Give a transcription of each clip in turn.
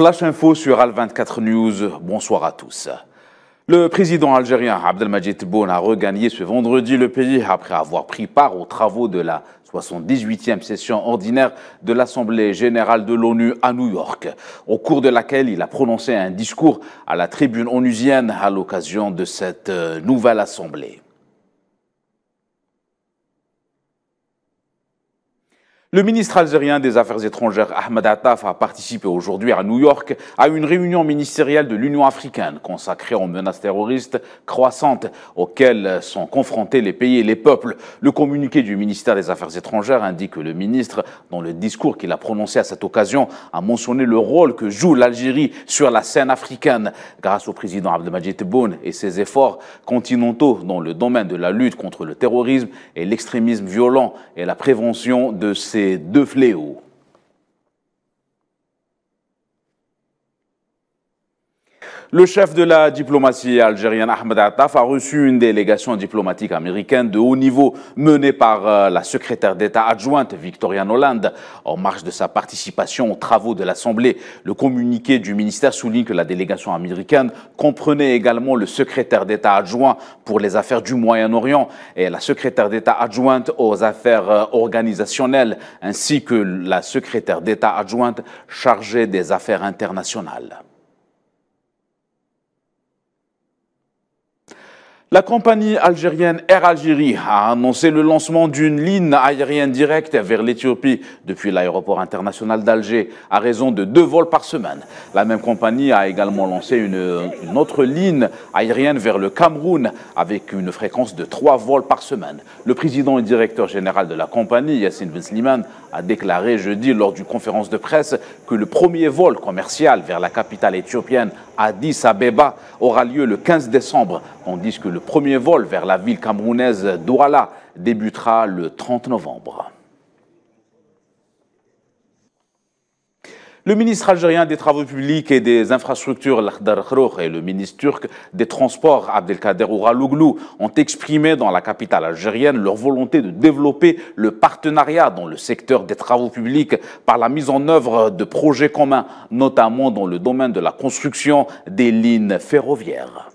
Flash Info sur Al24 News, bonsoir à tous. Le président algérien Abdelmadjid Tebboune a regagné ce vendredi le pays après avoir pris part aux travaux de la 78e session ordinaire de l'Assemblée générale de l'ONU à New York, au cours de laquelle il a prononcé un discours à la tribune onusienne à l'occasion de cette nouvelle assemblée. Le ministre algérien des Affaires étrangères Ahmed Attaf a participé aujourd'hui à New York à une réunion ministérielle de l'Union africaine consacrée aux menaces terroristes croissantes auxquelles sont confrontés les pays et les peuples. Le communiqué du ministère des Affaires étrangères indique que le ministre, dans le discours qu'il a prononcé à cette occasion, a mentionné le rôle que joue l'Algérie sur la scène africaine grâce au président Abdelmadjid Tebboune et ses efforts continentaux dans le domaine de la lutte contre le terrorisme et l'extrémisme violent et la prévention de ces deux fléaux. Le chef de la diplomatie algérienne Ahmed Attaf a reçu une délégation diplomatique américaine de haut niveau menée par la secrétaire d'État adjointe Victoria Noland en marge de sa participation aux travaux de l'Assemblée. Le communiqué du ministère souligne que la délégation américaine comprenait également le secrétaire d'État adjoint pour les affaires du Moyen-Orient et la secrétaire d'État adjointe aux affaires organisationnelles ainsi que la secrétaire d'État adjointe chargée des affaires internationales. La compagnie algérienne Air Algérie a annoncé le lancement d'une ligne aérienne directe vers l'Éthiopie depuis l'aéroport international d'Alger à raison de 2 vols par semaine. La même compagnie a également lancé une autre ligne aérienne vers le Cameroun avec une fréquence de 3 vols par semaine. Le président et directeur général de la compagnie, Yassine Ben Slimane, a déclaré jeudi lors d'une conférence de presse que le premier vol commercial vers la capitale éthiopienne, Addis Abeba, aura lieu le 15 décembre, tandis que le premier vol vers la ville camerounaise d'Ouala débutera le 30 novembre. Le ministre algérien des Travaux publics et des Infrastructures, Lakhdar Khroukh, et le ministre turc des Transports, Abdelkader Uraloglou, ont exprimé dans la capitale algérienne leur volonté de développer le partenariat dans le secteur des travaux publics par la mise en œuvre de projets communs, notamment dans le domaine de la construction des lignes ferroviaires.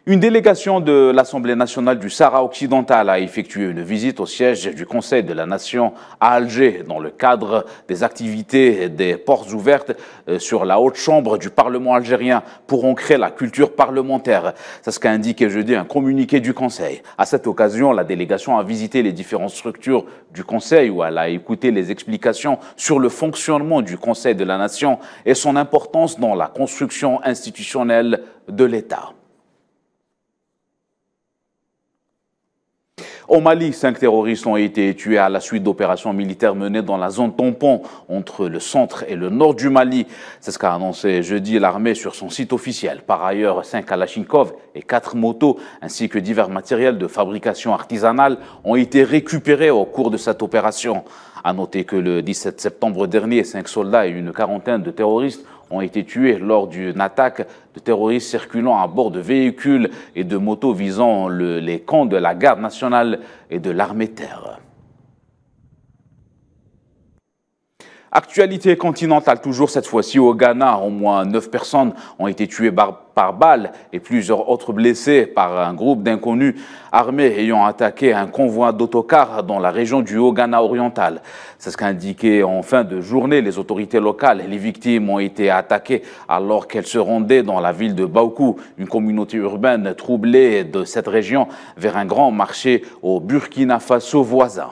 Une délégation de l'Assemblée nationale du Sahara occidental a effectué une visite au siège du Conseil de la Nation à Alger dans le cadre des activités des portes ouvertes sur la haute chambre du Parlement algérien pour ancrer la culture parlementaire. C'est ce qu'a indiqué jeudi un communiqué du Conseil. À cette occasion, la délégation a visité les différentes structures du Conseil où elle a écouté les explications sur le fonctionnement du Conseil de la Nation et son importance dans la construction institutionnelle de l'État. Au Mali, 5 terroristes ont été tués à la suite d'opérations militaires menées dans la zone tampon entre le centre et le nord du Mali. C'est ce qu'a annoncé jeudi l'armée sur son site officiel. Par ailleurs, 5 Kalachnikov et 4 motos ainsi que divers matériels de fabrication artisanale ont été récupérés au cours de cette opération. À noter que le 17 septembre dernier, 5 soldats et une quarantaine de terroristes ont été tués lors d'une attaque de terroristes circulant à bord de véhicules et de motos visant les camps de la garde nationale et de l'armée terre. Actualité continentale toujours cette fois-ci au Ghana. Au moins 9 personnes ont été tuées par balle et plusieurs autres blessées par un groupe d'inconnus armés ayant attaqué un convoi d'autocars dans la région du Haut-Ghana oriental. C'est ce qu'a indiqué en fin de journée les autorités locales. Les victimes ont été attaquées alors qu'elles se rendaient dans la ville de Baokou, une communauté urbaine troublée de cette région, vers un grand marché au Burkina Faso voisin.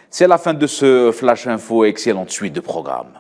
C'est la fin de ce Flash Info. Excellente suite de programme.